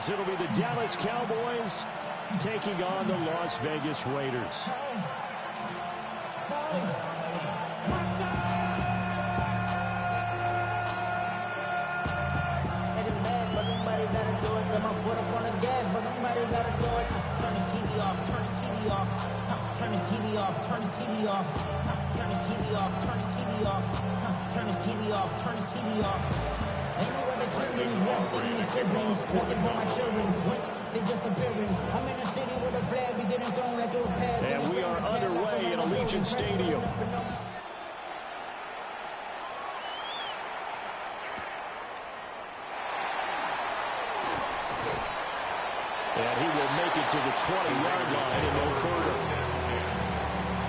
It'll be the Dallas Cowboys taking on the Las Vegas Raiders. Turn his TV off. Turn his TV off. Turn his TV off. Turn his TV off. Turn his TV off. Turn his TV off. Ain't no other children, walking siblings, walking for my children. They just appearing. I'm in a city with a flag, we getting thrown like those pads. And we are underway in Allegiant Stadium. And he will make it to the 20-yard line and no further.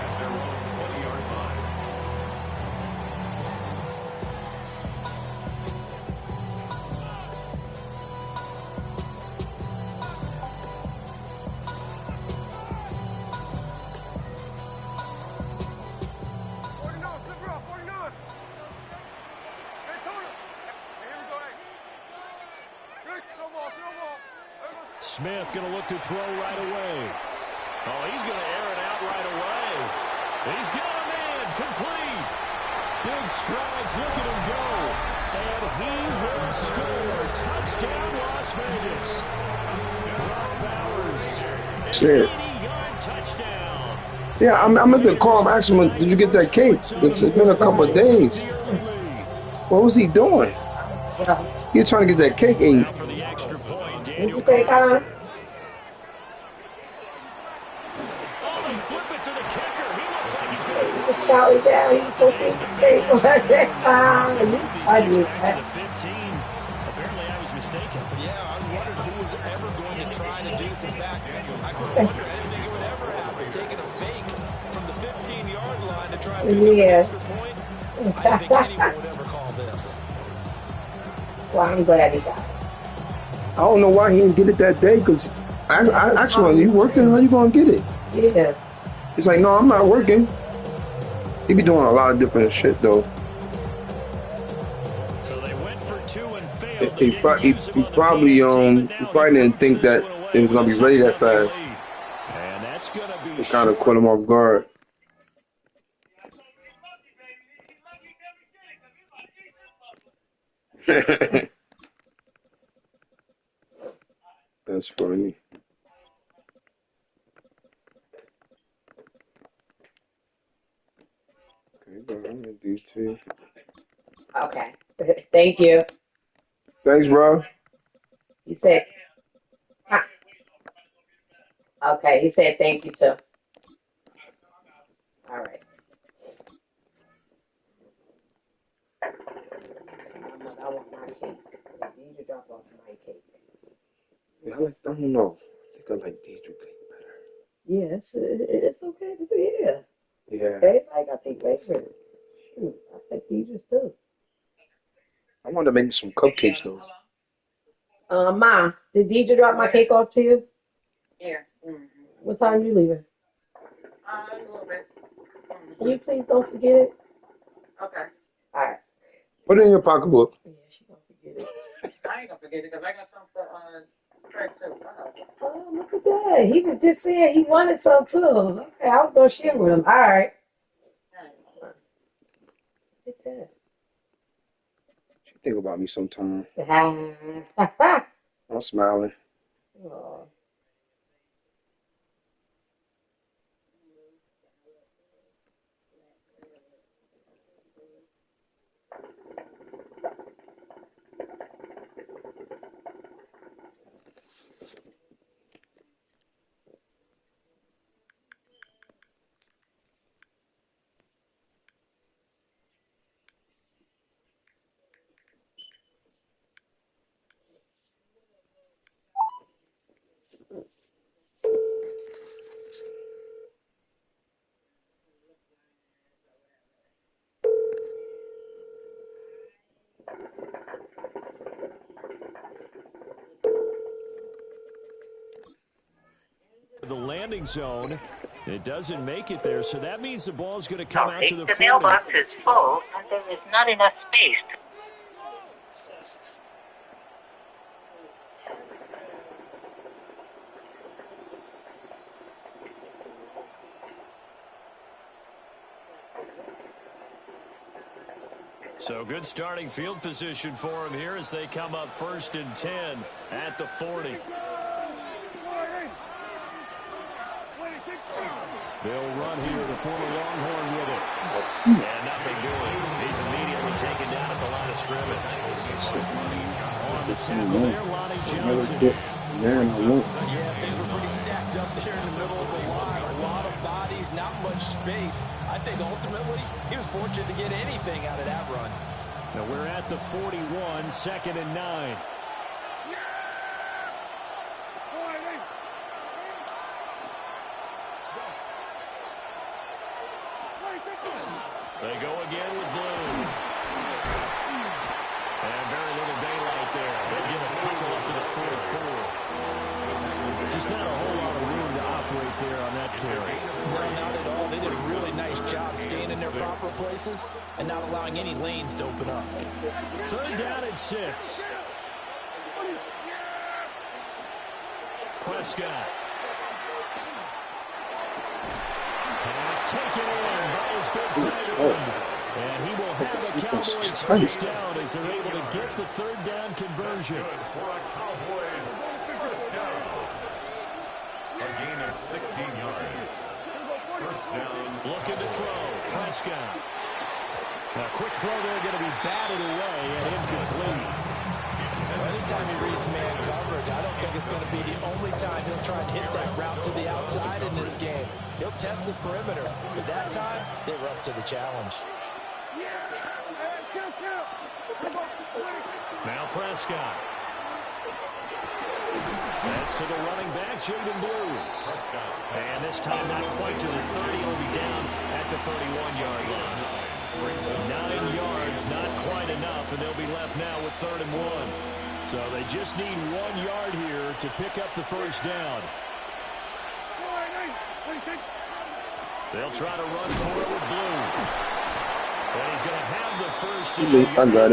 At their own 20-yard line. Smith going to look to throw right away. Oh, he's going to air it out right away. He's got a man complete. Big strides. Look at him go. And he will score. Touchdown, Las Vegas. Brock Bowers. Shit. 80-yard touchdown. Yeah, I'm at the call. I'm asking him, did you get that cake? It's been a couple of days. What was he doing? He was trying to get that cake ate. For the extra point, Did you say, Colin? Flip it to the kicker. He looks like he's going to The scout is down. He's supposed to say, the 15. Apparently, I was mistaken. Yeah, I wondered who was ever going to try to do this. In fact, I couldn't wonder. I didn't think it would ever happen. Taking a fake from the 15-yard line to try and pick up an extra point. I didn't think anyone would ever call this. Well, I'm glad he got it. I don't know why he didn't get it that day, because I actually, when you working, how you going to get it? Yeah. He's like, no, I'm not working. He be doing a lot of different shit, though. So they went for two and failed. He probably didn't think that it was going to be ready that fast. And that's going to be It kind of caught him off guard. That's funny. Okay, bro, I'm gonna do two. Okay. Thank you. Thanks, bro. He said, okay, he said thank you too. All right. I want my cake. You need to drop off my cake. Yeah, I don't know. I think I like these two cake better. Yeah, it's okay to do, yeah. Yeah. Everybody got their favorites. Shoot, I think these too. I want to make some cupcakes, though. Mom, did Deidre drop my cake off to you? Yeah. Mm-hmm. What time you leaving? A little bit. Mm-hmm. Can you please don't forget it? Okay. All right. Put it in your pocketbook. Yeah, she gonna forget it. I ain't gonna forget it because I got some for Craig too. Oh, look at that. He was just saying he wanted some too. Okay, I was gonna share with him. All right. Look at that. Think about me sometime. Oh. I'm smiling. The landing zone. It doesn't make it there, so that means the ball is going to come out to the 40. The mailbox is full, and there is not enough space. So good starting field position for him here as they come up 1st and 10 at the 40. They'll run here, the former Longhorn with it. And nothing doing. He's immediately taken down at the line of scrimmage. On the tackle there, Lonnie Johnson. Yeah, things were pretty stacked up there in the middle of the line. A lot of bodies, not much space. I think ultimately he was fortunate to get anything out of that run. Now we're at the 41, 2nd and 9. They go again with blue. And very little daylight there. They get a couple up to the 44. Just not a whole lot of room to operate there on that carry. No, not at all. They did a really nice job staying in their proper places and not allowing any lanes to open up. 3rd down and 6. Prescott. Pass taken in by his big tight end. And he will have the Cowboys 1st down as they're able to get the 3rd down conversion. For a Cowboys 1st down. A gain of 16 yards. 1st down. Looking to throw. Prescott. A quick throw there going to be batted away and incomplete. Anytime he reads man coverage, I don't think it's going to be the only time he'll try and hit that route to the outside in this game. He'll test the perimeter. But that time, they were up to the challenge. Now Prescott. That's to the running back, Jaden Blue. And this time not quite to the 30. He'll be down at the 31-yard line. 9 yards, not quite enough, and they'll be left now with 3rd and 1. So they just need 1 yard here to pick up the 1st down. They'll try to run for it with Blue. And he's going to have the 1st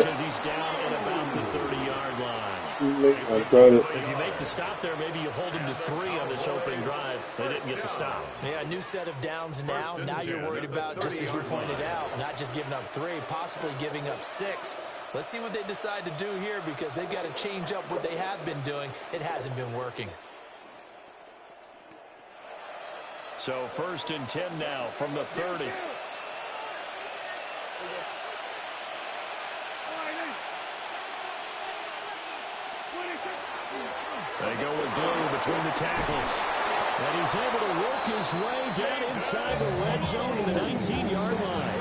as he's down at about the 30-yard line. If you make the stop there, maybe you hold him to 3 on this opening drive. They didn't get the stop. Yeah, a new set of downs now. Now you're worried about, just as you pointed out, not just giving up 3, possibly giving up 6. Let's see what they decide to do here because they've got to change up what they have been doing. It hasn't been working. So 1st and 10 now from the 30. They go with Blue between the tackles. And he's able to work his way down inside the red zone to the 19-yard line.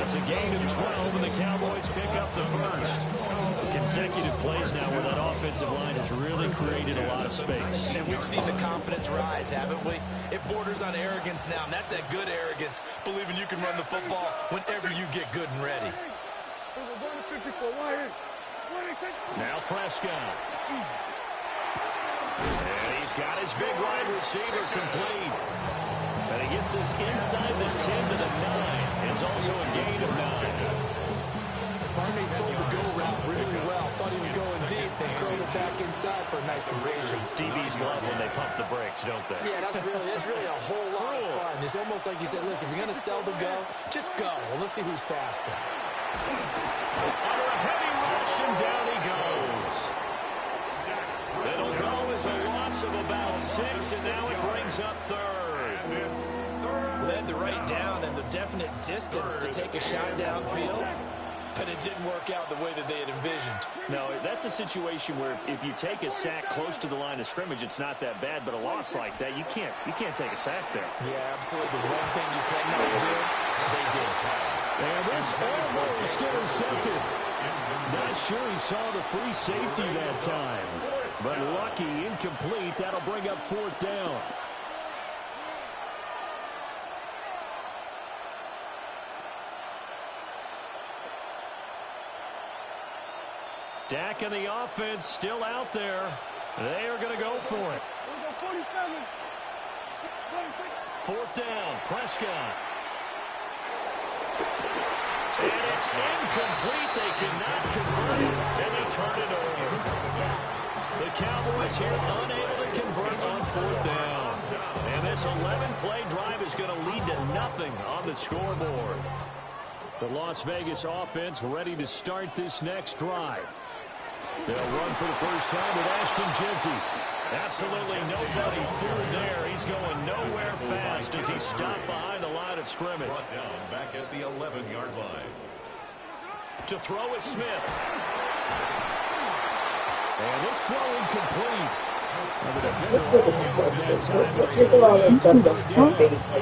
It's a gain of 12, and the Cowboys pick up the 1st. Consecutive plays now where that offensive line has really created a lot of space. And we've seen the confidence rise, haven't we? It borders on arrogance now, and that's that good arrogance, believing you can run the football whenever you get good and ready. Now Prescott. And he's got his big wide receiver complete. And he gets this inside the 10 to the 9. It's also a gain of 9. Barney sold the go route really well. Thought he was going deep, then curled it back inside for a nice conversion. DBs love when they pump the brakes, don't they? Yeah, that's really a whole lot of fun. It's almost like you said, listen, if you're going to sell the go, just go. Well, let's see who's faster. Under a heavy rush, and down he goes. It'll go as a loss of about 6, and now it brings up 3rd. Well, they had the right down and the definite distance to take a shot downfield, but it didn't work out the way that they had envisioned. No, that's a situation where if you take a sack close to the line of scrimmage, it's not that bad, but a loss like that, you can't take a sack there. Yeah, absolutely. The one thing you cannot do, they did. And this almost intercepted. Not sure he saw the free safety that time. But lucky, incomplete. That'll bring up 4th down. Dak and the offense still out there. They are going to go for it. 4th down, Prescott. And it's incomplete. They cannot convert it, and they turn it over. The Cowboys here unable to convert on 4th down. And this 11-play drive is going to lead to nothing on the scoreboard. The Las Vegas offense ready to start this next drive. They'll run for the first time with Ashton Jeanty. Absolutely nobody fooled there. He's going nowhere fast as he stopped behind the line of scrimmage. Brought down back at the 11-yard line. To throw is Smith. And this throw incomplete.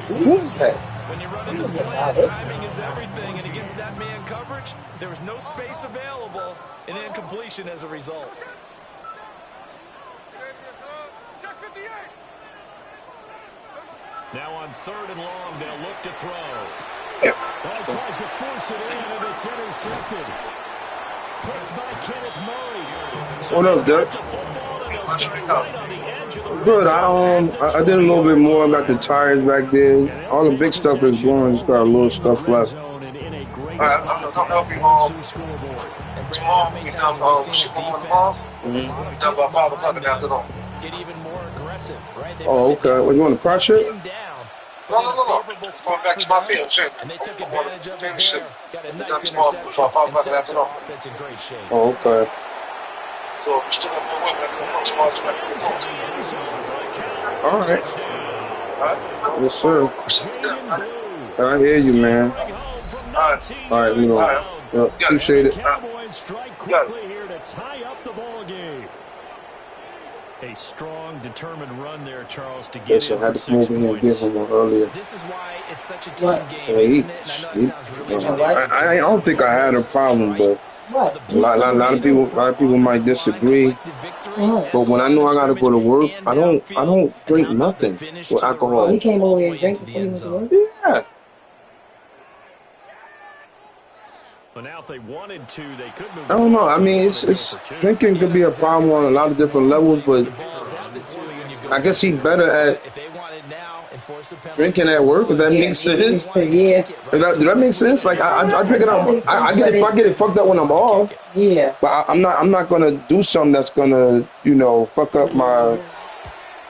Who is that? When you run into slant, timing is everything, and against that man coverage, there was no space available, and incompletion as a result. Now on 3rd and long, they'll look to throw. Well, he tries to force it in, and it's intercepted. Picked by Kenneth Murray. What up, Dirk? Good. I did a little bit more. I got the tires back there. All the big stuff is gone. Just got a little stuff left. I'm help you tomorrow. We come ship on the ball. We come about 5 o'clock in the afternoon. Get even more aggressive, right? Oh, okay. What, you want the car ship? No. It's going back to my field. Shit. And they took advantage of it there. Got a nice That's tomorrow. interception. 5 o'clock in the afternoon. Offense in great shape. Oh, okay. So we still have no weapon. All right. Yes, sir. I hear you, man. All right, you know. Yep, appreciate it. Cowboys strike quickly here to tie up the ball game. A strong, determined run there, Charles, to get Yes, I in had for to move 6 in and points. give him one earlier. This is why it's such a team game, isn't it? And I know it sounds really generic. I don't think I had a problem, but What? a lot of people might disagree. But when I know I gotta go to work, I don't drink nothing with Oh, he alcohol. came over here and drank before he went to work? Yeah. But now if they wanted to, they could move. I don't know. I mean, it's drinking could be a problem on a lot of different levels, but I guess he's better at drinking at work. If that makes sense. Yeah. Do that make sense? Like I drink it out. I get it fucked up when I'm off. Yeah. But I'm not gonna do something that's gonna fuck up my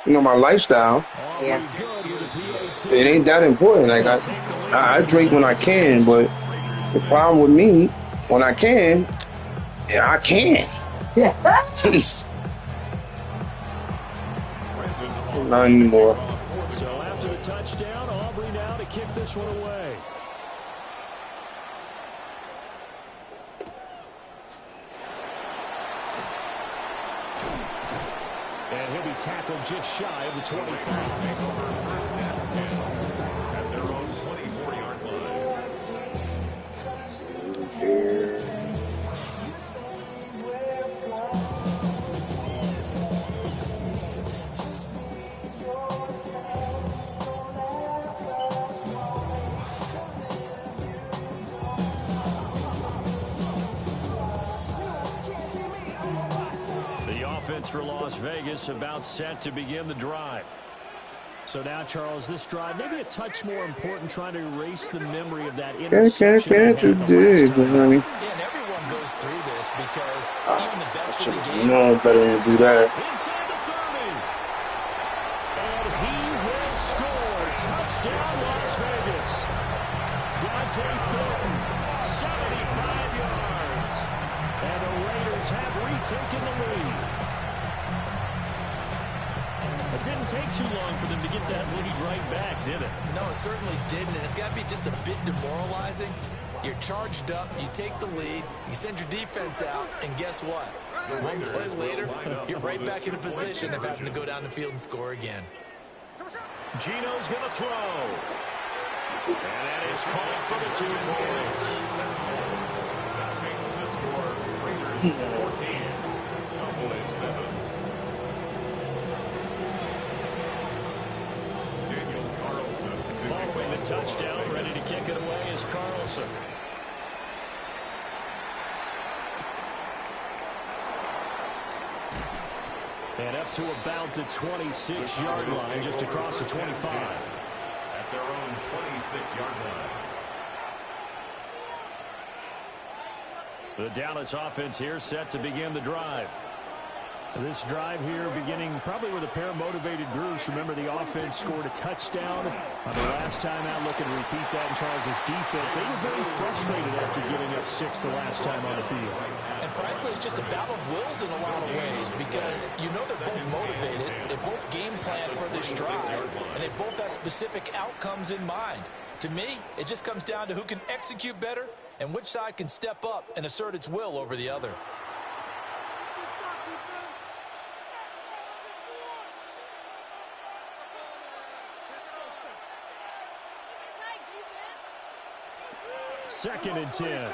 my lifestyle. Yeah. It ain't that important. Like I drink when I can, but the problem with me when I can, I can. Yeah. Not anymore. So after the touchdown, Aubrey now to kick this one away. And he'll be tackled just shy of the 25. At their own 24-yard line. Offense for Las Vegas about set to begin the drive. So now, Charles, this drive maybe a touch more important, trying to erase the memory of that interception. Can't you dig, honey? Yeah, and everyone goes through this because even the best in the game. No, better than do that. Inside the 30. And he will score. Touchdown, Las Vegas. Dante Thornton, 75 yards. And the Raiders have retaken the lead. It didn't take too long for them to get that lead right back, did it? No, it certainly didn't, and it's got to be just a bit demoralizing. You're charged up, you take the lead, you send your defense out, and guess what? One play later, you're right back in a position of having to go down the field and score again. Gino's going to throw. And that is called for the 2 points. That makes the score Raiders 14, Cowboys 7. Following the touchdown, ready to kick it away is Carlson. And up to about the 26-yard line, just across the 25. At their own 26-yard line. The Dallas offense here set to begin the drive. This drive here beginning probably with a pair of motivated groups. Remember, the offense scored a touchdown on the last time out. Looking to repeat that in Charles' defense. They were very frustrated after giving up 6 the last time on the field. And frankly, it's just a battle of wills in a lot of ways because you know they're both motivated. They both game plan for this drive, and they both have specific outcomes in mind. To me, it just comes down to who can execute better and which side can step up and assert its will over the other. Second and 10.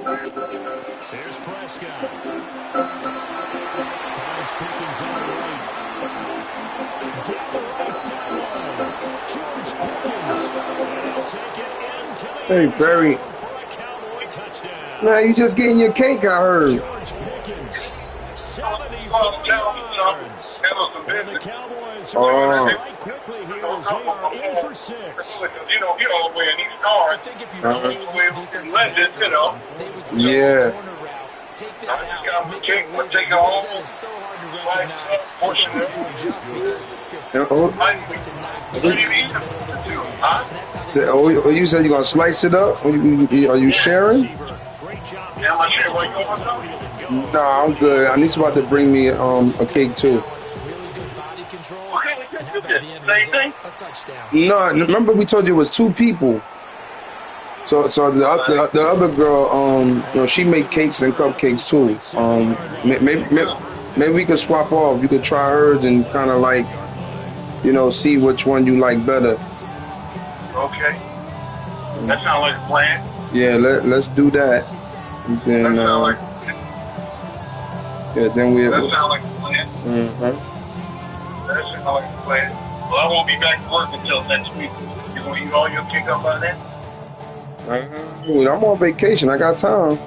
Here's Prescott. Finds Pickens on the right. Down the right sideline. George Pickens. And he'll take it into the Hey, Barry. for a Cowboy touchdown. Now you just getting your cake, I heard. George Pickens. 74 yards. And the Cowboys strike quickly here as they are in for 6. You know, he don't win these cards. I think if you play defense, Legends, you know. they would Yeah. corner route, take that I just got out, to make take it what legal, they go because home. that is so hard to recognize. It's so hard to adjust because Oh, you're to knock What the do you ball need in the middle of the field. Huh? And that's how so, you said you're going to slice it up? Are you sharing? Great job. Yeah, I'm not sure where you going with that. Nah, I'm good. I need somebody to bring me a cake, too. it's really good body control. Okay, we And can how do about this. the end Same result? thing? A touchdown. No, remember we told you it was 2 people. So the other girl, you know, she made cakes and cupcakes too. Maybe we could swap off. You could try hers and kind of like, you know, see which one you like better. Okay. That sounds like a plan. Yeah, let's do that. And then That sounds like then we. that sounds like a plan. That sounds like a plan. Well, I won't be back to work until next week. You gonna eat all your cake up by then? I'm on vacation. I got time.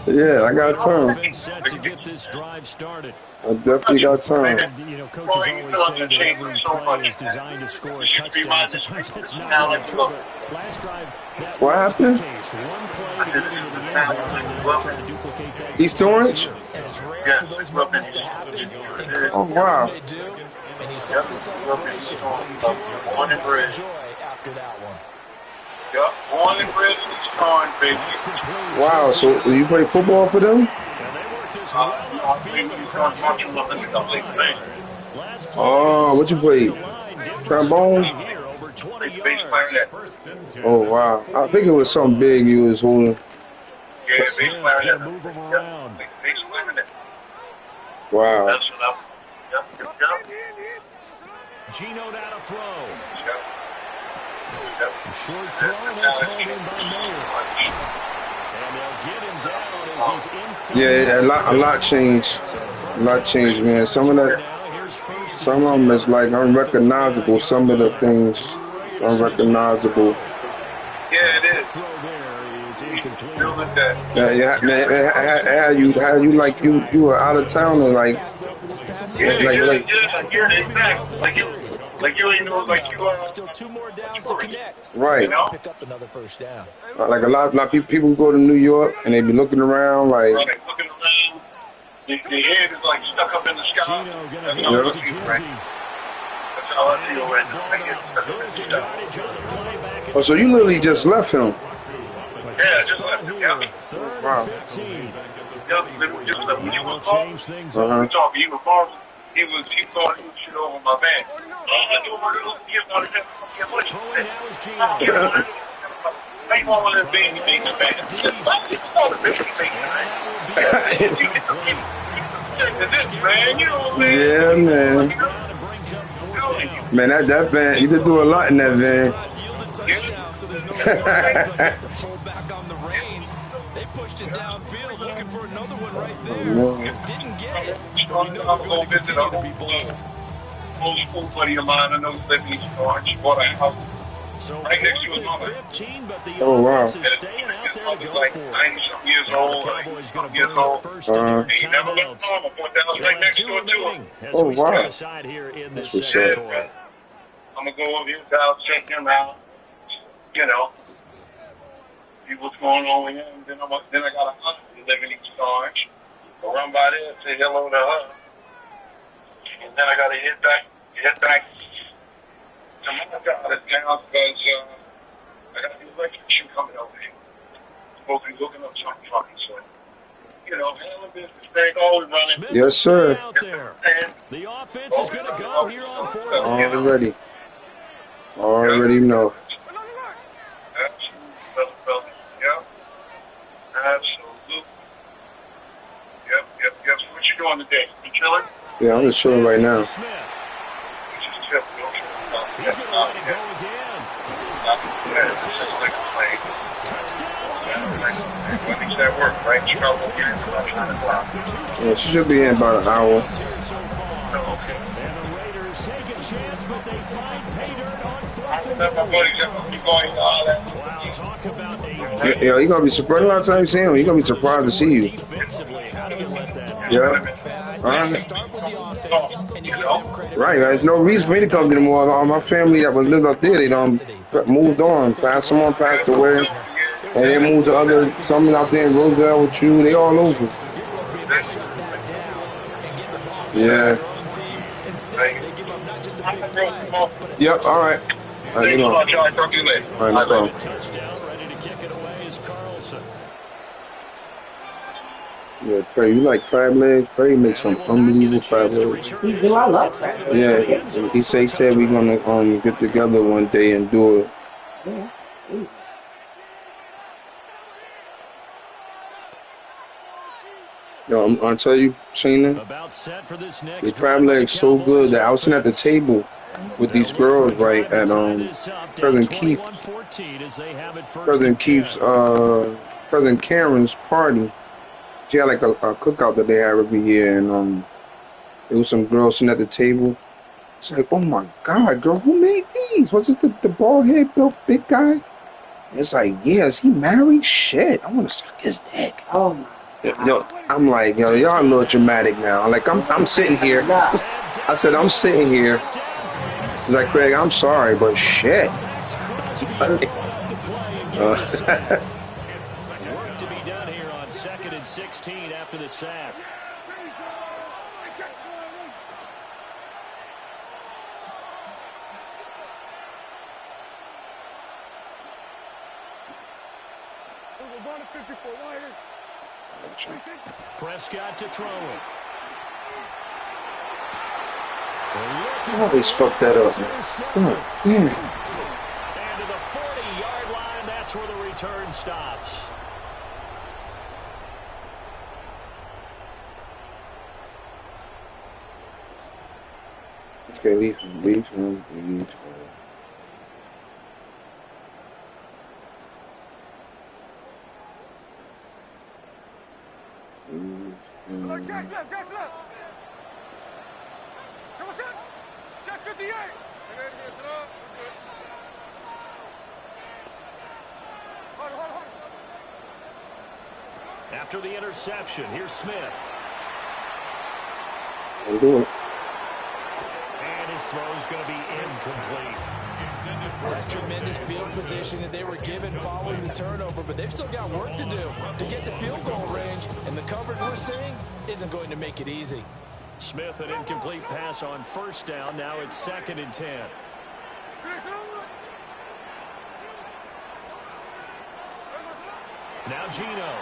Yeah, I got time. Offense set to get this drive started. I definitely got time. You know, coaches always say that every play is designed to score a touchdown. Sometimes that's not really true, but last drive, that What was happened? the case. One play to get into the end zone, and they're trying to duplicate that. East Orange? And it's rare Yes, for those it's rough moments to in- happen. Oh, wow. They do, and you saw the celebration. Born and bred. Joy after that one. Yup, born and bred in this corn, baby. That's complete. Wow. So you play football for them? And they worked this well upfield across the last play. Oh, what you play? Trombone? Here, over 20 Bass yards. clarinet. Oh wow. I think it was something big you was holding. Yeah, bass Smith clarinet. gonna move them Yep, around. bass clarinet. Wow. That's what I'm. Yep. Gino down to throw. Yep. Short throw, and that's hauled in by Mayer. And they'll get him down as he's inside. Yeah, a lot changed. A lot changed, man. Some of them is like unrecognizable. Some of the things unrecognizable. Yeah, it is. Throw there is incomplete. Deal with that. Yeah, man. How you like you were out of town and like Like you ain't know, like you are. Still 2 more downs to connect. right. You know? Pick up another first down. Like a lot of people go to New York and they be looking around like. Right, looking around. The head is like stuck up in the sky. Gino gonna That's hit how it I to feel, Jersey. right? That's how I feel right now. The head is stuck up in the Jersey sky. yardage on the play back. Oh, so you literally just left him. Yeah, just left him. Yep. Third Wow. and 15. Yep, just left him. He Will was change off. things Uh-huh. up. We talking, he was off. He thought he would shoot over my man. I do want to get one of them. Get one of them. Throwing now is Gino. Get one of them. I ain't one of them baby makes man. It's all the baby makes man. This man, you know what I'm saying? Yeah, man. Brings up 14. Man, that van, you could do a lot in that van. Yielded touchdown, so there's no reason to hold back on the reins. They pushed it downfield, looking for another one right there. Didn't get it. But we know I'm they're going going to to visit continue to be bold. old school buddy of mine. I know he's living in Orange. She bought a house So right next to his fourth mother. and 15, but the Oh, wow. offense is staying out His there to mother's go like for it. 90-something years The old. Cowboys going to Years burn the old. first of their He never left timeouts. home. I went down They'll right have next 2 door to him. remaining as Oh, we wow. step aside here in this That's what's second up. quarter. I'm going to go over his house, check him out, you know, see what's going on with him. Then I got an aunt who live in East Orange. I'll run by there and say hello to her. And then I got to head back to my out of town because I got the electrician coming over here. Supposed to be hooking up something for me, so, you know, handling business, thing always running. Smith Yes, sir. out there. The offense is going to go here on 4th down. Already know. Absolutely. Yep. Absolutely. Yep. So what you doing today? You chilling? Yeah, I'm just chilling right now. Smith. You just chilling. He's going to let it go again. It's just like playing. When makes that work, right? Chicago game is about 9 o'clock. Yeah, she should be in about an hour. Oh, okay. And the Raiders take a chance, but they find pay dirt on 4th and My buddy's going to be going all that. Wow, talk about a Yeah, you're going to be surprised. A lot of times you see him, you're going to be surprised to see you. defensively. How do you let that happen? Yeah. All right. Start with the offense, and you give them credit. Right, there's no reason for me to come anymore. All my family that was lived up there, they moved on. Someone passed away, and they moved to other. Some out there in Roseville with you. They all over. You're supposed to be able to shut that down and get the ball Yeah. their own team. Instead, they give up not just a big play, but Yep. All right. All right, Thanks a you know. lot, John. Talk to you later. All right, no problem. Touchdown, ready to kick it away is Carlson. Yeah, Trey, you like crab legs? Trey makes some unbelievable crab legs. He do. I love crab. Yeah, he said we're gonna get together one day and do it. Yeah. Ooh. Yo, I'll tell you, Sheena, About set for this next the crab legs so good that I was sitting at the table with these girls, right, at Cousin Karen's party. She had like a cookout that they have every year, and there was some girls sitting at the table. It's like, oh my God, girl, who made these? Was it the bald head built big guy? It's like, yeah, is he married? Shit, I want to suck his dick. Oh my. Yo, I'm like, yo, y'all a little dramatic now. Like, I'm sitting here. I said, I'm sitting here. He's like, Craig, I'm sorry, but shit. Work to be done here on 2nd and 16 after the sack. Prescott to throw it. I always fuck that up, man. Damn. And to the 40-yard line, that's where the return stops. Okay, leave. Jack's left. Jack 58. After the interception, here's Smith. I'll do it. And his throw is going to be incomplete. That's tremendous field position that they were given following the turnover, but they've still got work to do to get the field goal range, and the coverage we're seeing isn't going to make it easy. Smith, an incomplete pass on 1st down. Now it's 2nd and 10. Now Gino.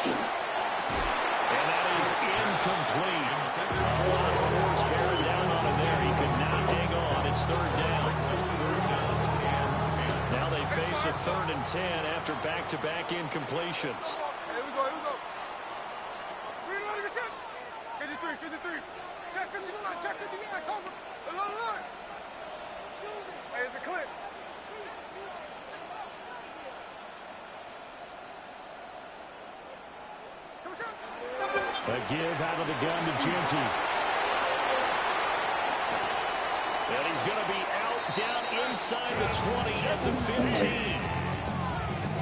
And that is incomplete. A lot of force bearing down on him there. He could not hang on. It's 3rd down. Now they face a 3rd and 10 after back-to-back incompletions. Here we go. 53. Check 59. Cover. Line. Hey, it's a clip. A give out of the gun to Genty. And he's going to be out down inside the 20 at the 15.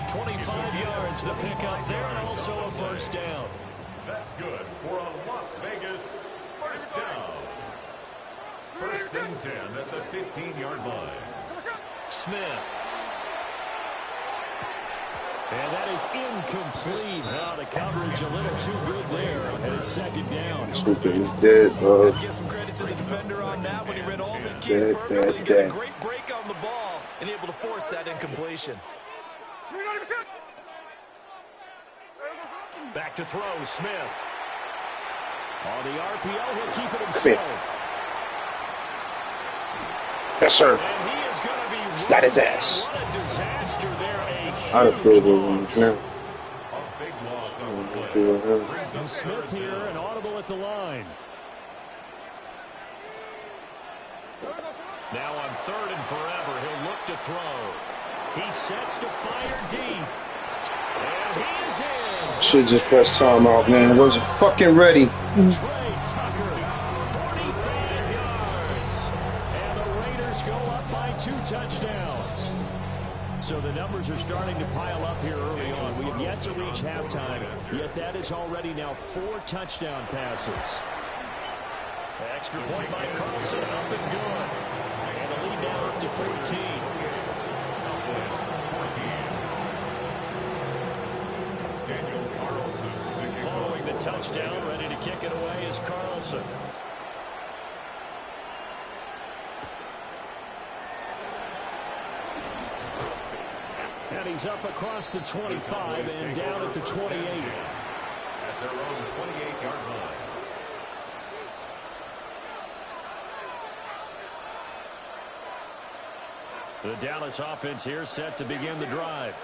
25 yards the pickup there, and also a 1st down. That's good for a Las Vegas 1st down. First and 10 at the 15-yard line. Smith. And that is incomplete. Now the coverage a little too good there. And it's second down. Something is dead, bro. Give some credit to the defender on that when he read all of his keys perfectly. He got a great break on the ball and able to force that incompletion. Back to throw, Smith. On the RPO, he'll keep it himself. Yes, sir. And he is going to be Slide his ass. What a disaster there. I'd have filled the room now. A big loss on the play. Smith here, an audible at the line. Now on third and forever, he'll look to throw. He sets to fire deep. And he is in. Should just press timeout, man. Wasn't fucking ready. Trey Tucker, 45 yards. And the Raiders go up by 2 touchdowns. So the numbers are starting to pile up here early on. We have yet to reach halftime, yet that is already now 4 touchdown passes. Extra point by Carlson, up and good. And the lead now up to 14. Following the touchdown, ready to kick it away is Carlson. And he's up across the 25 and down at the 28. At their own 28-yard line. The Dallas offense here set to begin the drive.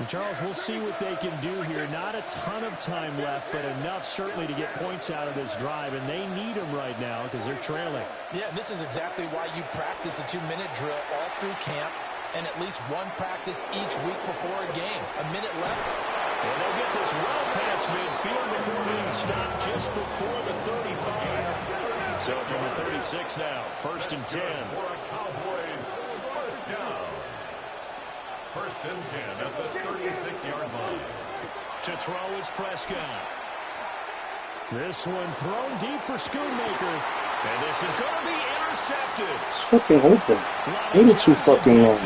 Charles, we'll see what they can do here. Not a ton of time left, but enough certainly to get points out of this drive, and they need them right now because they're trailing. Yeah, this is exactly why you practice a 2-minute drill all through camp and at least one practice each week before a game. A minute left. And they'll get this well past midfield before being stopped just before the 35. So from the 36 now, first and 10. For a Cowboys first down. First and 10 at the 36-yard line. To throw is Prescott. This one thrown deep for Schoonmaker. And this is going to be intercepted. It's fucking open. Ain't it too fucking long? And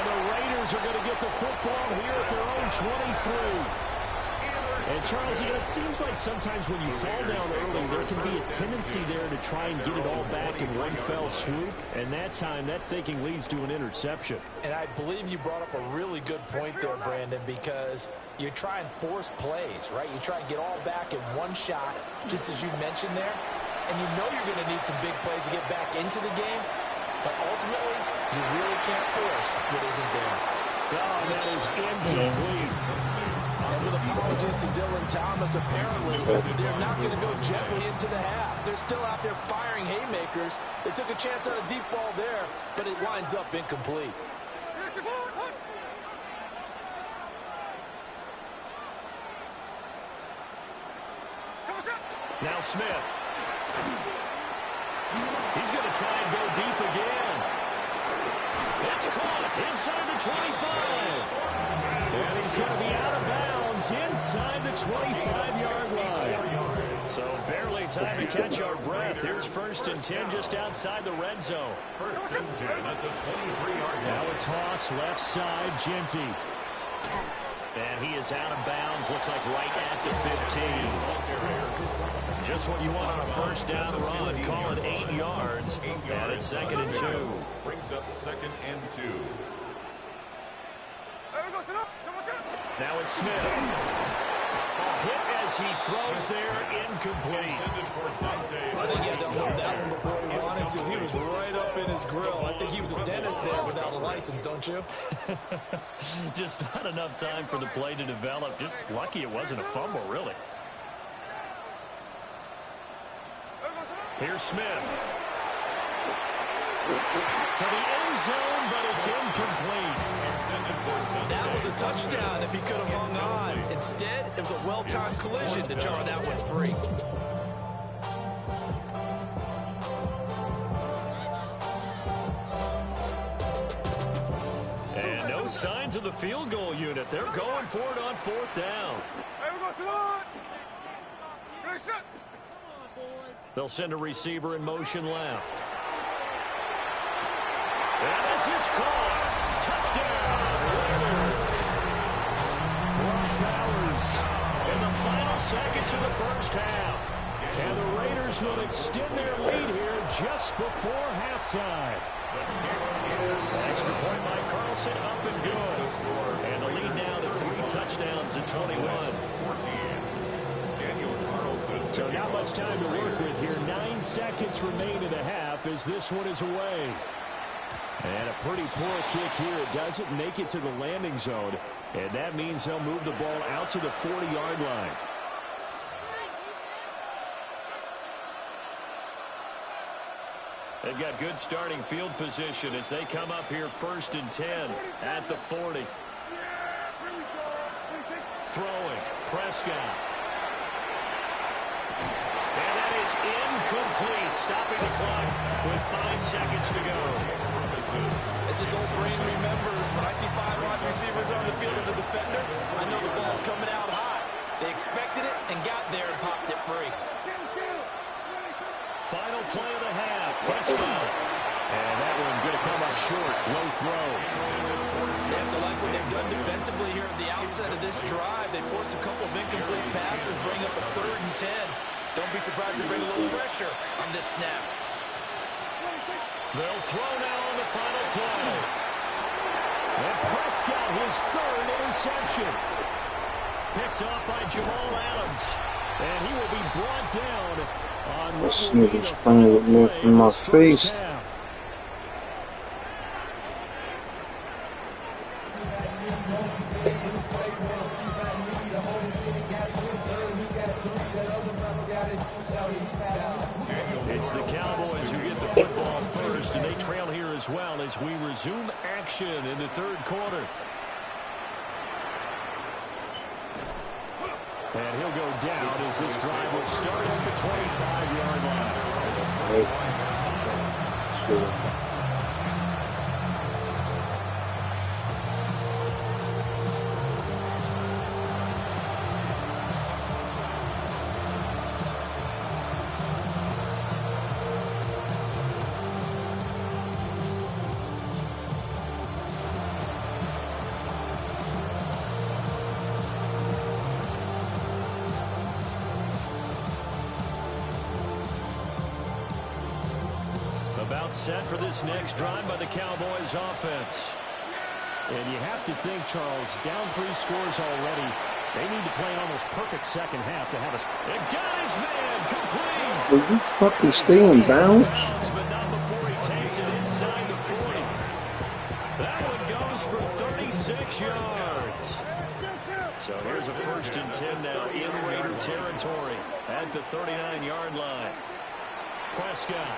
the Raiders are going to get the football here at their own 23. And Charles, it seems like sometimes when you fall down early, there can be a tendency there to try and get it all back in one fell swoop. And that time, that thinking leads to an interception. And I believe you brought up a really good point there, Brandon, because you try and force plays, right? You try and get all back in one shot, just as you mentioned there. And you know you're going to need some big plays to get back into the game. But ultimately, you really can't force what isn't there. Oh, that is incomplete. And with apologies to Dylan Thomas, apparently they're not going to go gently into the half. They're still out there firing haymakers. They took a chance on a deep ball there, but it winds up incomplete. Now Smith. He's going to try and go deep again. It's caught inside the 25. And he's going to be out of bounds inside the 25-yard line. So barely time to catch our breath. Here's first and 10 just outside the red zone. First and 10 at the 23-yard line. Now a toss left side, Genty. And he is out of bounds, looks like right at the 15. Just what you want on a first down run. Call it 8 yards. And it's second and 2. Brings up second and 2. Now it's Smith. A hit as he throws there, incomplete. I think he had to hold that one before he wanted to. He was right up in his grill. I think he was a dentist there without a license, don't you? Just not enough time for the play to develop. Just lucky it wasn't a fumble, really. Here's Smith. To the end zone, but it's incomplete. That was a touchdown if he could have hung on. Instead, it was a well-timed collision to jar that one free. And no signs of the field goal unit. They're going for it on fourth down. They'll send a receiver in motion left. And this is caught. Touchdown, Raiders. Brock Bowers in the final seconds of the first half. And the Raiders will extend their lead here just before halftime. Extra point by Carlson, up and good. And the lead now to 3 touchdowns at 21. So not much time to work with here. 9 seconds remain in the half as this one is away. And a pretty poor kick here. It doesn't make it to the landing zone. And that means they'll move the ball out to the 40-yard line. They've got good starting field position as they come up here 1st and 10 at the 40. Throwing. Prescott. And that is incomplete, stopping the clock with 5 seconds to go. As his old brain remembers, when I see 5 wide receivers on the field as a defender, I know the ball's coming out high. They expected it and got there and popped it free. Final play of the half. Prescott. And that one going to come up short. Low throw. They have to like what they've done defensively here at the outset of this drive. They forced a couple of incomplete passes, bring up a 3rd and 10. Don't be surprised to bring a little pressure on this snap. They'll throw now on the final play. And Prescott, his 3rd interception. Picked off by Jamal Adams. And he will be brought down on This nigga's playing with me in my face. It's the Cowboys who get the football first, and they trail here as well as we resume action in the 3rd quarter. And he'll go down as this drive will start at the 25-yard line. Sure. About set for this next drive by the Cowboys offense. And you have to think, Charles, down 3 scores already. They need to play an almost perfect second half to have us. And got his man complete. Will you fucking stay in bounds? But not before he takes it inside the 40. That one goes for 36 yards. So here's a 1st and 10 now in Raider territory at the 39-yard line. Prescott.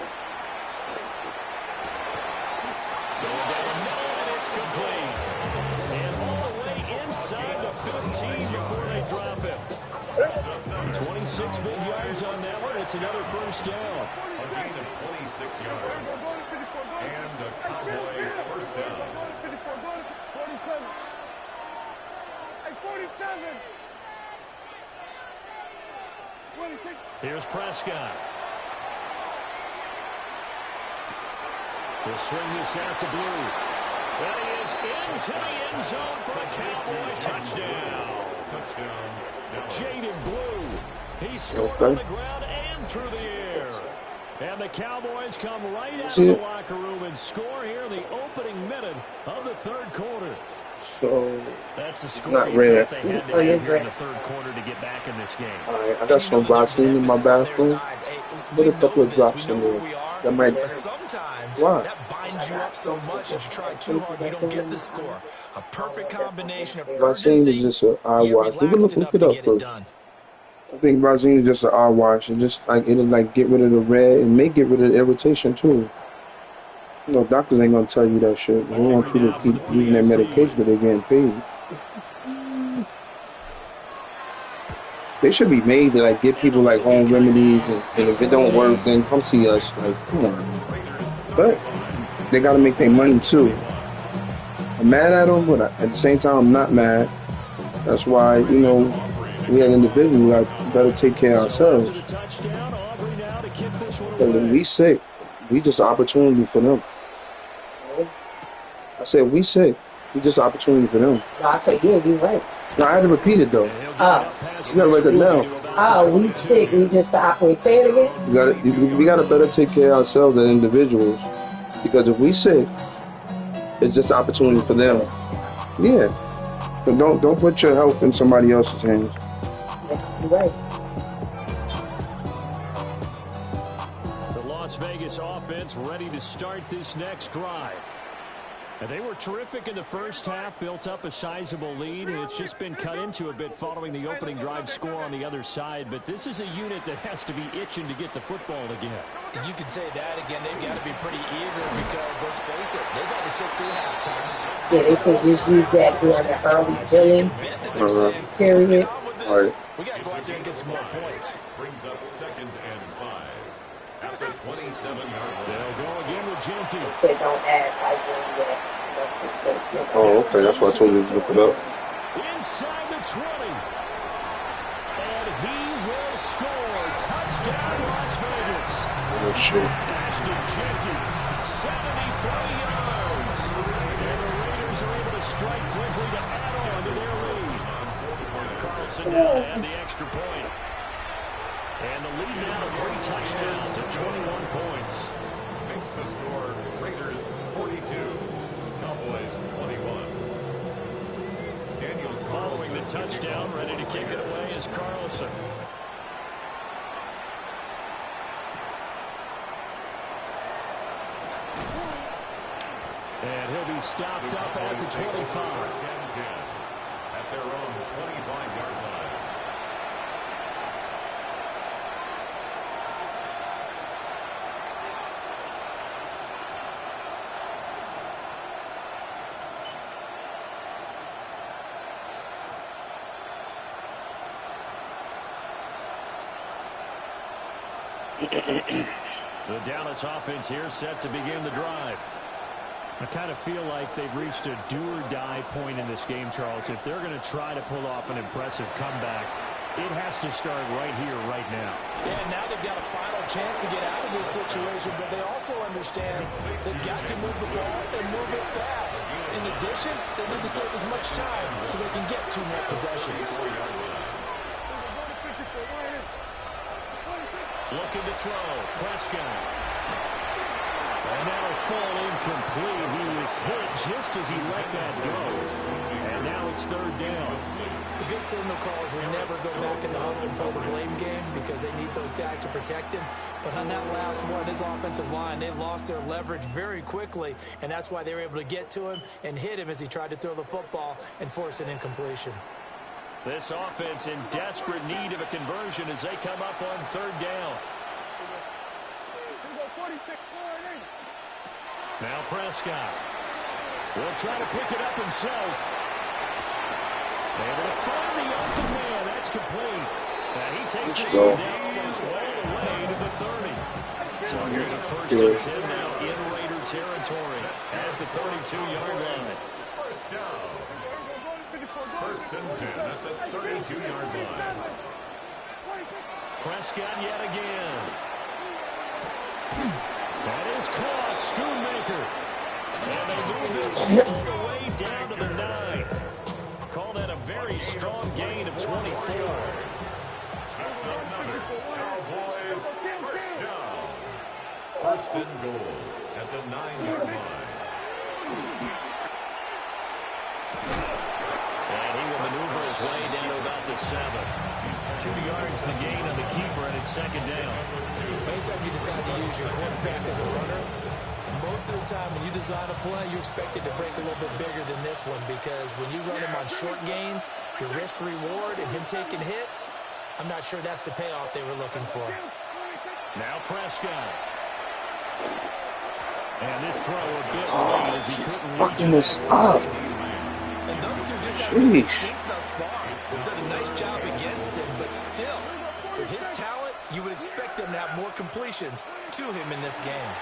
Going down the middle, and it's complete. And all the way inside the 15 before they drop it. 26 big yards on that one. It's another 1st down. A gain of 26 yards. And a Cowboy 1st down. 47. Here's Prescott. He'll swing this out to Blue. And he is into the end zone for a Cowboy touchdown. Touchdown. Jaden Blue. He scored on the ground and through the air. And the Cowboys come right out of the locker room and score here in the opening minute of the 3rd quarter. So that's a score not rare. they had to have here in the 3rd quarter to get back in this game. Alright, I got some Vaseline in my bathroom. Put a couple of drops in there. That might. Why? That binds you up so much that you try too hard, you don't get the score. A perfect combination of Vaseline is just an eye wash. We can look it up first. I think Vaseline is just an eye wash, and just like it'll like get rid of the red and may get rid of the irritation too. You know, doctors ain't gonna tell you that shit. They want you to keep using their medication because they're getting paid. They should be made to like give people like home remedies, and if it don't work, then come see us. Like, come on. But they gotta make their money too. I'm mad at them, but at the same time, I'm not mad. That's why, you know, we as individuals, we better take care of ourselves. Touchdown, Aubrey now to kick When we sick, we just an opportunity for them. I said we sick. We just an opportunity for them. No, I said, yeah, you're right. No, I had to repeat it though. Oh. You gotta write that down. Oh, we sick. We just the opportunity. Say it again. We gotta better take care of ourselves as individuals. Because if we sick, it's just an opportunity for them. Yeah. But don't put your health in somebody else's hands. Yeah, you're right. The Las Vegas offense ready to start this next drive. And they were terrific in the first half, built up a sizable lead, and it's just been cut into a bit following the opening drive score on the other side. But this is a unit that has to be itching to get the football again. And you can say that again. They've got to be pretty eager because, let's face it, they've got to sit through halftime. Yeah, they could just use that during the early filling period. All right. We got to go out there and get some more points. Brings up 2nd and 5. At the 27-yard line. They'll go again with Genty. They said don't add like that. Oh, okay. That's why I told you to look it up. Inside the 20. And he will score. Touchdown, Las Vegas. Oh, shit. Ashton Genty, 73 yards. And the Raiders are able to strike quickly to add on to their lead. Carlson now to add the extra point. And the lead now to 3 touchdowns at 21 points. Makes the score Raiders 42, Cowboys 21. Daniel Following the touchdown, ready to kick it away is Carlson. And he'll be stopped up at the 25. At their own 25-yard line. The Dallas offense here set to begin the drive. I kind of feel like they've reached a do-or-die point in this game, Charles. If they're going to try to pull off an impressive comeback, it has to start right here, right now. Yeah, now they've got a final chance to get out of this situation, but they also understand they've got to move the ball and move it fast. In addition, they need to save as much time so they can get 2 more possessions. Looking to throw. Prescott. And that'll fall incomplete. He was hit just as he let that go. And now it's 3rd down. The good signal callers will never go back in the huddle and play the blame game because they need those guys to protect him. But on that last one, his offensive line, they lost their leverage very quickly, and that's why they were able to get to him and hit him as he tried to throw the football and force an incompletion. This offense in desperate need of a conversion as they come up on 3rd down. Now Prescott will try to pick it up himself. Able to find the open man. That's complete. And he takes this one down almost all the way to the 30. So here's a 1st and 10 now in Raider territory at the 32-yard line. First down. 1st and 10 at the 32-yard line. Prescott yet again. That is caught. Schoonmaker. And they move this all the way down to the 9. Call that a very strong gain of 24. That's another Cowboys first down. 1st and goal at the 9-yard line. And he will maneuver his way down to about the 7. 2 yards the gain on the keeper, and it's 2nd down. Anytime you decide to use your quarterback as a runner, most of the time when you design a play, you expect it to break a little bit bigger than this one because when you run him on short gains, your risk-reward and him taking hits, I'm not sure that's the payoff they were looking for. Now Prescott. And this throw a bit late as he couldn't fucking this up. And those two just haven't been seen thus far. They've done a nice job against him, but still, with his talent, you would expect them to have more completions to him in this game.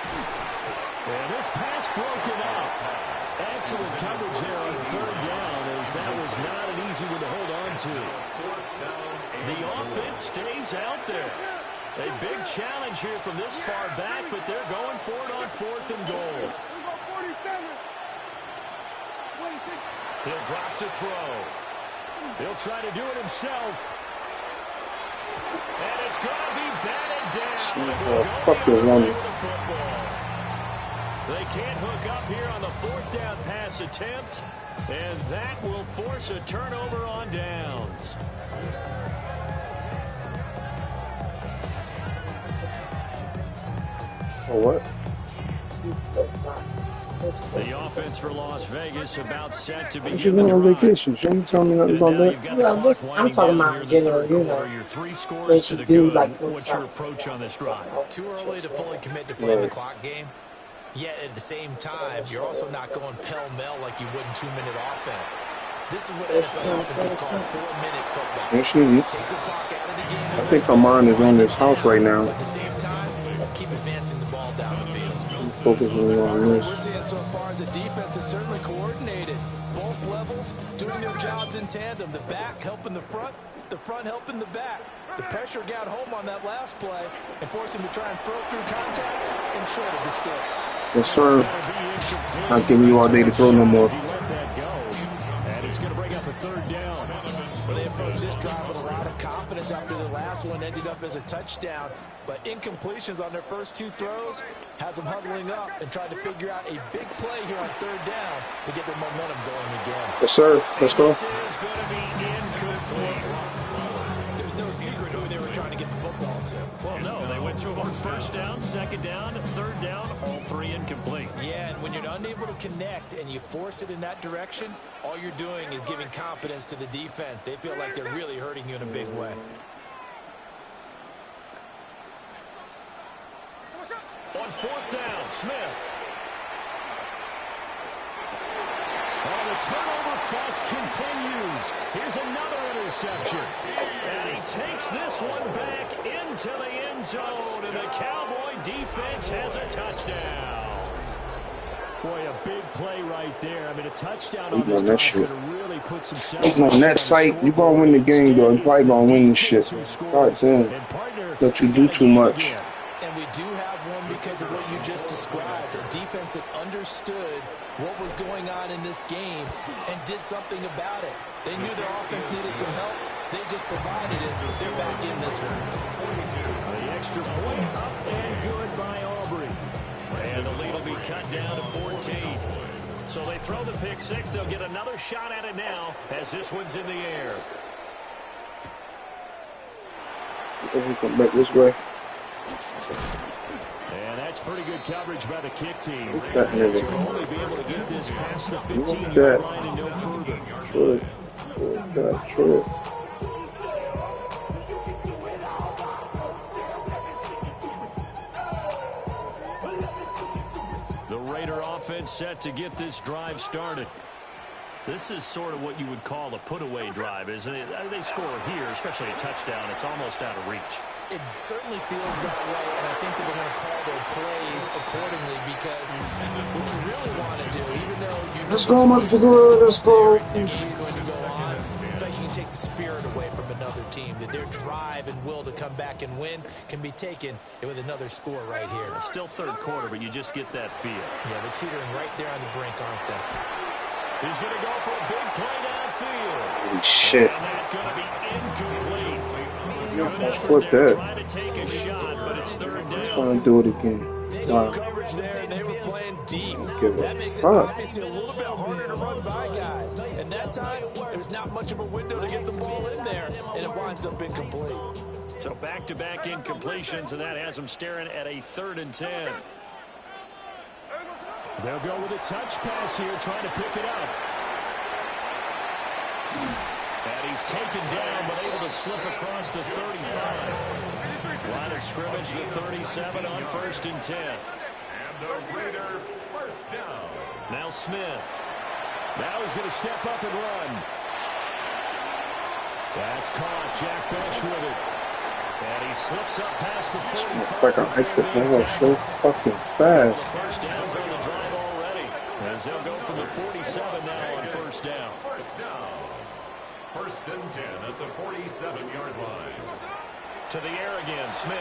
And this pass broken up. Excellent coverage there on 3rd down as that was not an easy one to hold on to. The offense stays out there. A big challenge here from this far back, but they're going for it on 4th and goal. He'll drop to throw. He'll try to do it himself. And it's going to be batted down. Fucking one. They can't hook up here on the 4th down pass attempt, and that will force a turnover on downs. Oh, what? The offense for Las Vegas about set to begin You the went on drive. vacation. You ain't tell me nothing about that. Well, I'm talking about in general, you know. Your 3 When scores she to the do good. like What's your something. approach on this drive? Too early to fully commit to playing the clock game. Yet at the same time, you're also not going pell-mell like you would in 2-minute offense. This is what NFL offenses call 4-minute football. Actually, Take the clock out of the game. I think Armand is on this house right now. At the same time, keep advancing the ball down the field. I'm focusing on We're this. seeing so far as the defense is certainly coordinated. Both levels doing their jobs in tandem. The back helping the front helping the back. The pressure got home on that last play and forced him to try and throw through contact and short of the sticks. Yes, sir. Not giving you all day to throw no more. And it's going to bring up a 3rd down. Well, they approached this drive with a lot of confidence after their last one ended up as a touchdown. But incompletions on their first 2 throws has them huddling up and trying to figure out a big play here on 3rd down to get their momentum going again. Yes, sir. Let's go. This is going to be incomplete. There's no secret who they were trying to get the football to. Well, no, they went through on 1st down, 2nd down, 3rd down, all 3 incomplete. Yeah, and when you're unable to connect and you force it in that direction, all you're doing is giving confidence to the defense. They feel like they're really hurting you in a big way. On 4th down, Smith. Oh, the turnover fuss continues. Here's another interception. And he takes this one back into the end zone, and the Cowboy defense has a touchdown. Boy, a big play right there. I mean, a touchdown on this drive could have really put some Come on, that's tight. You gonna win the game, though. You probably gonna win this shit. God damn. Let you do too much. And we do have one because of what you just described. A defense that understood what was going on in this game and did something about it. They knew their offense needed some help. They just provided it. They're back in this one. The extra point up and good by Aubrey. And the lead will be cut down to 14. So they throw the pick 6. They'll get another shot at it now as this one's in the air. Come back this way. And that's pretty good coverage by the kick team. That nigga. They'll only be able to get this past the Look at 15-yard that. line and no further. True. God, true. The Raider offense set to get this drive started. This is sort of what you would call a put-away drive, isn't it? They score here, especially a touchdown. It's almost out of reach. It certainly feels that way, and I think that they're going to call their plays accordingly because what you really want to do, even though you Let's go, motherfucker. Let's go. He's going to go on. In fact, you can take the spirit away from another team, that their drive and will to come back and win can be taken with another score right here. It's still 3rd quarter, but you just get that feel. Yeah, they're teetering right there on the brink, aren't they? He's going to go for a big play downfield. Holy shit. And that's going to be incomplete. Let's flip that. Trying to take a shot, but it's 3rd down. Trying to do it again. Some Wow. coverage there, and they were playing deep. Give a That makes it fuck. obviously a little bit harder to run by guys. And that time, there's not much of a window to get the ball in there, and it winds up incomplete. So back-to-back incompletions, and that has them staring at a 3rd and 10. They'll go with a touch pass here, trying to pick it up. And he's taken down, but able to slip across the 35. Line of scrimmage, the 37 on 1st and 10. And the Raider 1st down. Now Smith. Now he's going to step up and run. That's caught. Jack Bush with it. And he slips up past the 45. Motherfucker, I hit the ball so fucking fast. First downs on the drive already. As they'll go from the 47 now on 1st down. 1st down. 1st and 10 at the 47-yard line. To the air again, Smith.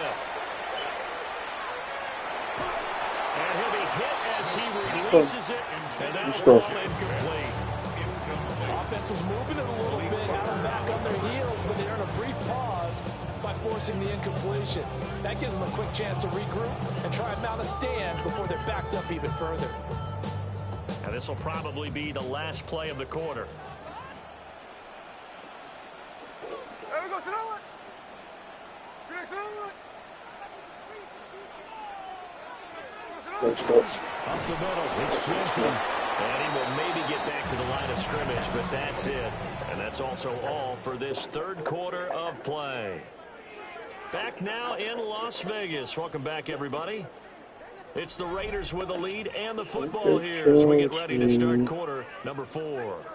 And he'll be hit as he releases it. And that'll fall incomplete. Offense was moving it a little bit, had them back on their heels, but they earned a brief pause by forcing the incompletion. That gives them a quick chance to regroup and try and mount a stand before they're backed up even further. And this will probably be the last play of the quarter. There we go, Sonoma. Up the middle, it's Jensen. And he will maybe get back to the line of scrimmage, but that's it. And that's also all for this third quarter of play. Back now in Las Vegas. Welcome back, everybody. It's the Raiders with the lead and the football here as we get ready to start quarter number 4.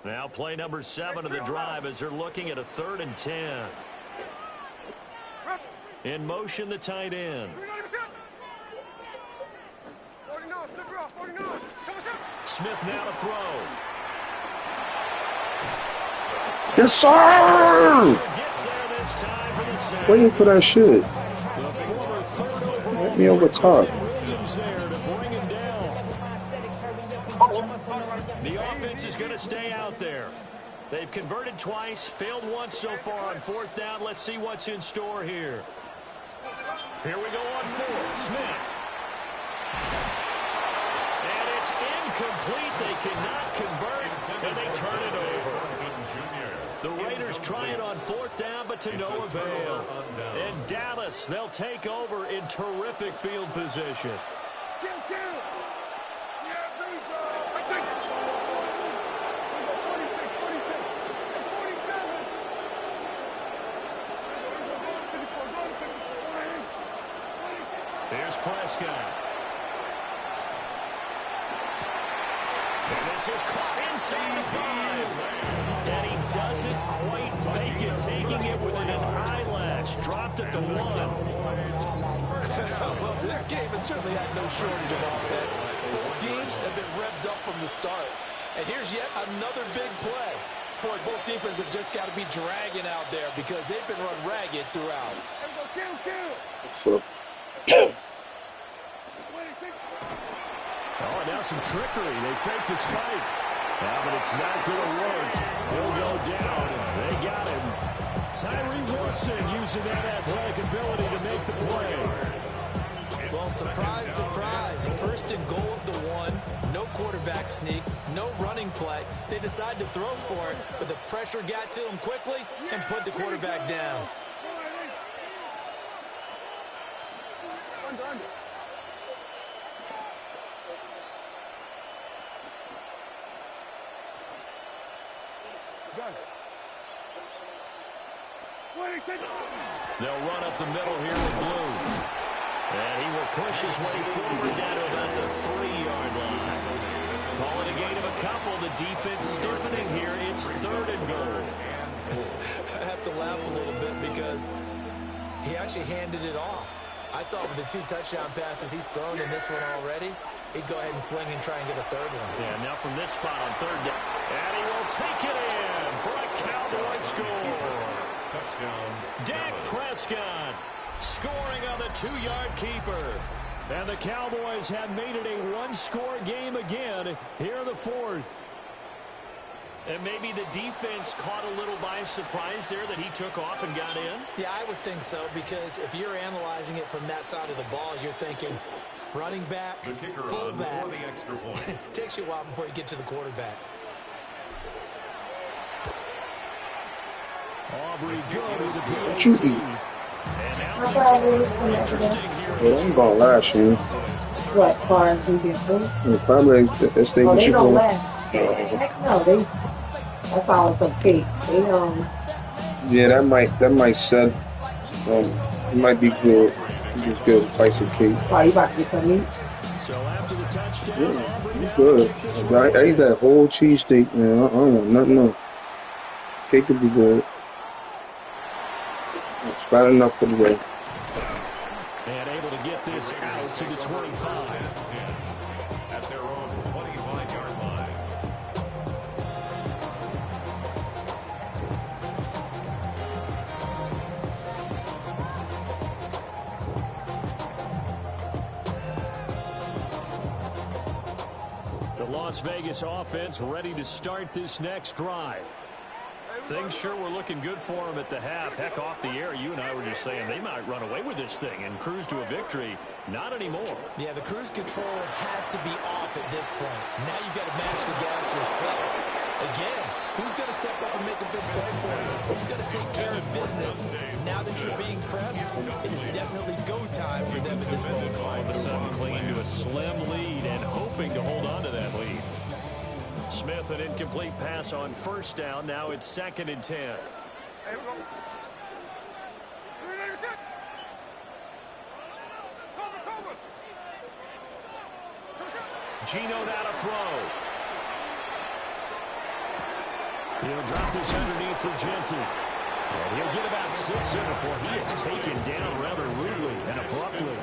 Now play number 7 of the drive as they're looking at a 3rd and 10. In motion, the tight end. Smith now to throw. Yes, sir! Waiting for that shit. Let me over top. The offense is going to stay out there. They've converted twice, failed once so far on 4th down. Let's see what's in store here. Here we go on 4th. Smith. And it's incomplete. They cannot convert, and they turn it over. The Raiders try it on 4th down, but to no avail. And Dallas, they'll take over in terrific field position. Here's Prescott. And this is caught inside the 5. And he doesn't quite make it, taking it within an eyelash. Dropped at the 1. Well, this game has certainly had no shortage of offense. Both teams have been revved up from the start. And here's yet another big play. Boy, both defenses have just got to be dragging out there because they've been run ragged throughout. So. Oh, and now some trickery. They fake the spike. But it's not going to work. He'll go down. They got him. Tyree Wilson using that athletic ability to make the play. Well, surprise, surprise. 1st and goal at the 1. No quarterback sneak. No running play. They decide to throw for it, but the pressure got to him quickly and put the quarterback down. They'll run up the middle here with Blue. And he will push his way forward down to about the 3-yard line. Call it a gain of a couple. The defense stiffening here. It's 3rd and goal. I have to laugh a little bit because he actually handed it off. I thought with the 2 touchdown passes he's thrown in this one already, he'd go ahead and fling and try and get a 3rd one. Yeah, now from this spot on 3rd down. And he will take it in for a Cowboy score. Touchdown. Dak Prescott scoring on the 2-yard keeper. And the Cowboys have made it a 1-score game again here in the 4th. And maybe the defense caught a little by surprise there that he took off and got in? Yeah, I would think so, because if you're analyzing it from that side of the ball, you're thinking running back, fullback. Takes you a while before you get to the quarterback. Aubrey good is a What you eat? And now interesting here. Well, I'm going last year. What, far as we get food? Yeah, probably that's they Oh, get they you don't for. laugh. Heck no, that's all some cake. They Yeah, that might set. It might be good. It's good slice of cake. Oh, you about to get some meat? So after the touchdown, Yeah, Aubrey it's now good. kick this I ate that whole cheesesteak, man. I don't want nothing else. Cake could be good. It's fat enough for the day. And able to get this Vegas out to the 25. At their own 25-yard line. The Las Vegas offense ready to start this next drive. Things sure were looking good for them at the half. Heck, off the air, you and I were just saying they might run away with this thing and cruise to a victory. Not anymore. Yeah, the cruise control has to be off at this point. Now you've got to match the gas yourself. Again, who's going to step up and make a big play for you? Who's going to take care of business? Now that you're being pressed, it is definitely go time for them at this moment. All of a sudden clinging to a slim lead and hoping to hold on to that lead. Smith, an incomplete pass on first down. Now it's 2nd and 10. Here we go. Gino now to throw. He'll drop this underneath for Genty. And he'll get about 6 in before he is taken down rather rudely and abruptly.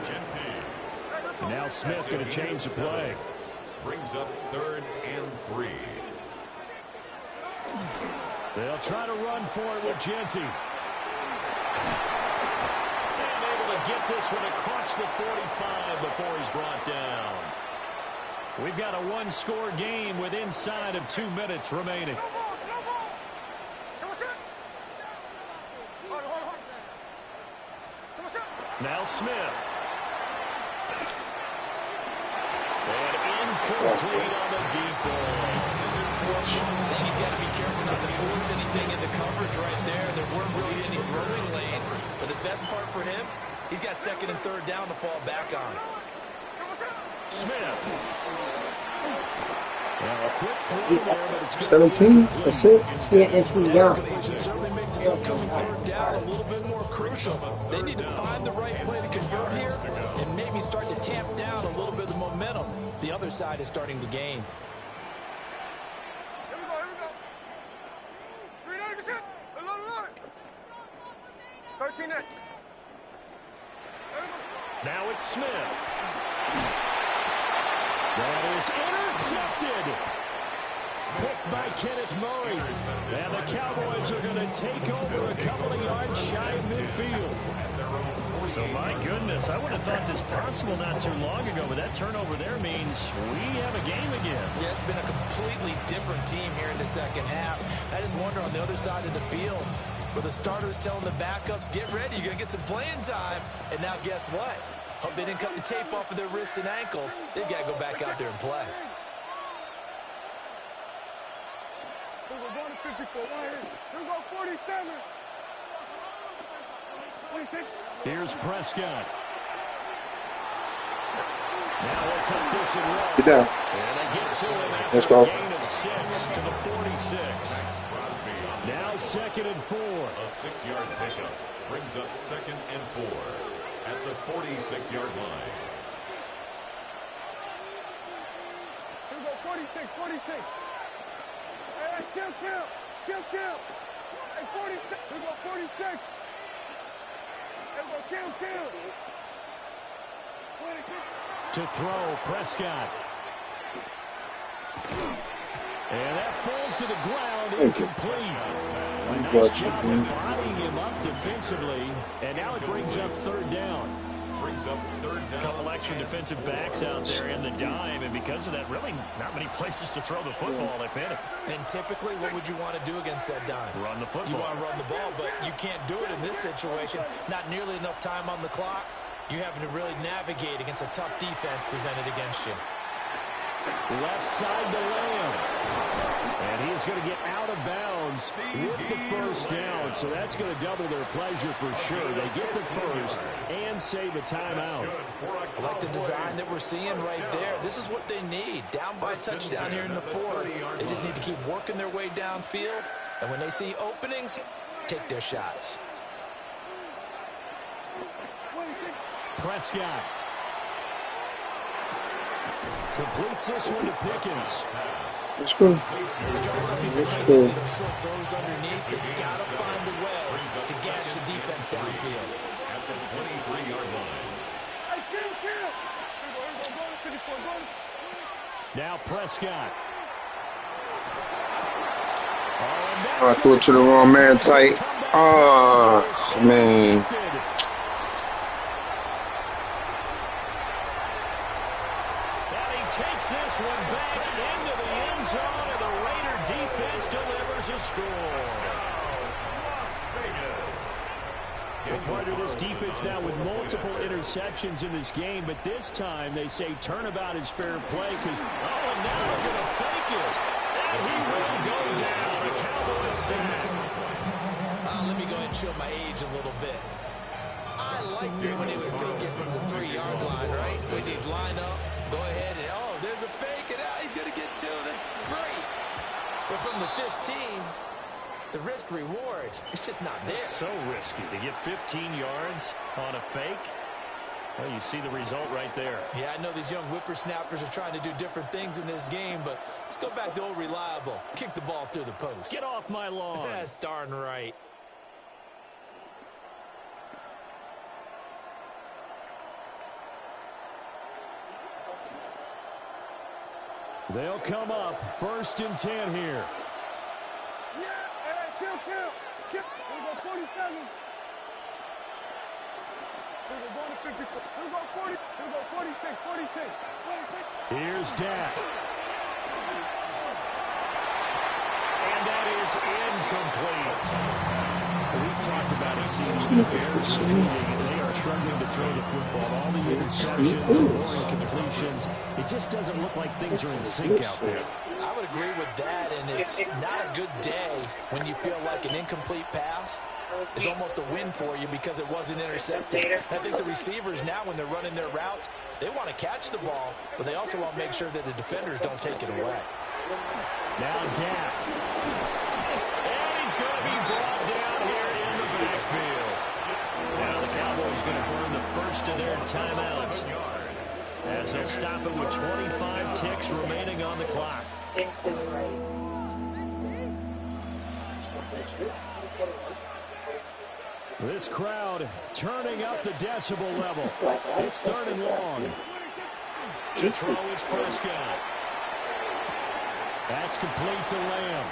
Now Smith going to change the play. Brings up 3rd and 3. They'll try to run for it with Genty. And able to get this one across the 45 before he's brought down. We've got a one-score game with inside of 2 minutes remaining. Now Smith. And incomplete on the deep ball. I think he's got to be careful not to force anything into coverage right there. There weren't really any throwing lanes. But the best part for him, he's got 2nd and 3rd down to fall back on. Smith. Now a quick throw there, but it's 17? That's it? Yeah, and she's young. It certainly makes this upcoming 3rd down a little bit more crucial. They need to find the right play to convert here and maybe start to tamp down a little bit of the momentum the other side is starting to gain. Here we go, here we go. 390%. Load it. 13 in. now it's Smith. That is intercepted. Picked by Kenneth Murray. And the Cowboys are going to take over a couple of yards shy of midfield. So, my goodness, I would have thought this possible not too long ago, but that turnover there means we have a game again. Yeah, it's been a completely different team here in the second half. I just wonder on the other side of the field, where the starters telling the backups, get ready, you're going to get some playing time. And now guess what? Hope they didn't cut the tape off of their wrists and ankles. They've got to go back out there and play. Here we go, going to 54. Here we go, 47. 26. Here's Prescott. Now let's take this and roll. Get down. And they get to him after Let's go. a gain of 6 to the 46. Now 2nd and 4. A 6-yard pickup brings up 2nd and 4 at the 46-yard line. Here we go, 46, 46. Hey, kill. Hey, 46. Here we go, 46. Here we go, kill. 26. To throw, Prescott. And that falls to the ground, incomplete. A nice job of bodying him up defensively, and now it brings up 3rd down. A couple extra defensive backs out there in the dime, and because of that, really not many places to throw the football, if any. And typically, what would you want to do against that dime? Run the football. You want to run the ball, but you can't do it in this situation. Not nearly enough time on the clock. You're having to really navigate against a tough defense presented against you. Left side to Lamb. And he is going to get out of bounds with the 1st down. So that's going to double their pleasure for sure. They get the 1st and save a timeout. I like the design that we're seeing right there. This is what they need. Down by a touchdown here in the 4th. They just need to keep working their way downfield. And when they see openings, take their shots. Prescott completes this one to Pickens. Let's go. Let's go. Short throws underneath. They got to find a way to gash the defense downfield. At the 23-yard line. Now Prescott. I threw it to the wrong man, Tite. Oh, man. And he takes this one back into the end zone, and the Raider defense delivers a score. Good part of this defense now with multiple interceptions in this game, but this time they say turnabout is fair play because, oh, and now they're going to fake it. And he will go down. A Cowboys sack. Let me go ahead and show my age a little bit. I liked it when he would fake it from the 3-yard line, right? When he'd line up, go ahead, and oh, there's a fake, and he's going to get 2. That's great. But from the 15, the risk-reward, it's just not there. So risky to get 15 yards on a fake. Well, you see the result right there. Yeah, I know these young whippersnappers are trying to do different things in this game, but let's go back to old reliable. Kick the ball through the post. Get off my lawn. That's darn right. They'll come up 1st and 10 here. Kill. Here we go, 47. Here we go, 54. Here we go, 40. Here we go, 46. Here's Dak. And that is incomplete. We've talked about it. Seems the Bears they are struggling to throw the football. All the interceptions and more incompletions. It just doesn't look like things are in sync out there. I would agree with that, and it's not a good day when you feel like an incomplete pass is almost a win for you because it wasn't intercepted. I think the receivers now, when they're running their routes, they want to catch the ball, but they also want to make sure that the defenders don't take it away. Now Dak. And he's going to be brought down here in the backfield. Now the Cowboys going to burn the first of their timeouts as they'll stop it with 25 ticks remaining on the clock. This crowd turning up the decibel level. It's 3rd and long. To throw is Prescott. That's complete to Lamb.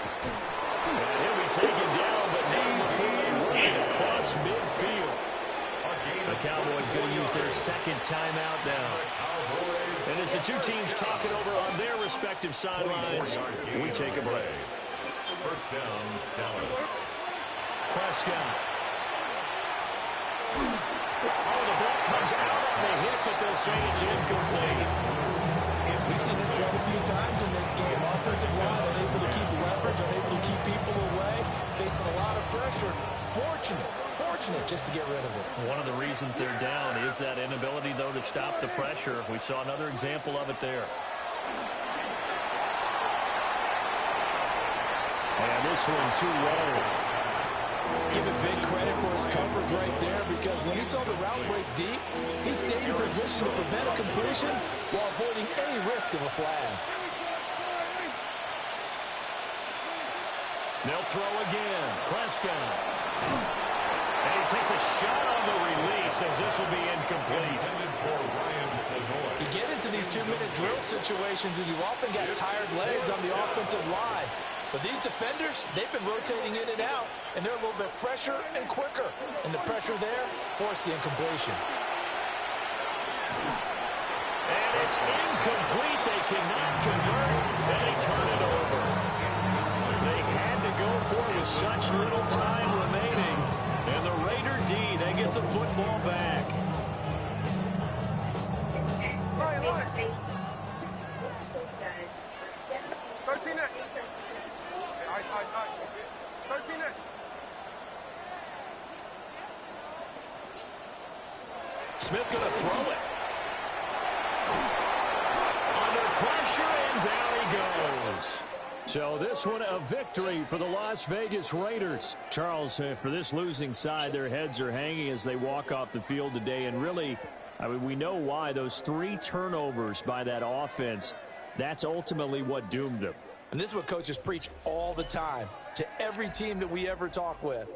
And he'll be taken down, but not before they work it across midfield. The Cowboys going to use their second timeout now. And as the two teams talk it over on their respective sidelines, we take a break. First down, Dallas. Prescott. Oh, the ball comes out on the hit, but they'll say it's incomplete. We've seen this thrown a few times in this game. Offensive line unable to keep leverage, unable to keep people away, facing a lot of pressure. Fortunate just to get rid of it. One of the reasons they're down is that inability, though, to stop the pressure. We saw another example of it there. And this one too low. Give it big credit for his coverage right there, because when he saw the route break deep, he stayed in position to prevent a completion while avoiding any risk of a flag. They'll throw again. Prescott. And he takes a shot on the release as this will be incomplete. You get into these 2-minute drill situations and you often got tired legs on the offensive line. But these defenders, they've been rotating in and out, and they're a little bit fresher and quicker. And the pressure there forced the incompletion. And it's incomplete. They cannot convert, and they turn it over. They had to go for it with such little time remaining. And the Raider D, they get the football back. Ryan. 13 net. Ice. 13 net. Smith going to throw it. Under pressure, and down he goes. So this one a victory for the Las Vegas Raiders. Charles, for this losing side, their heads are hanging as they walk off the field today. And really, I mean, we know why. Those 3 turnovers by that offense, that's ultimately what doomed them. And this is what coaches preach all the time to every team that we ever talk with.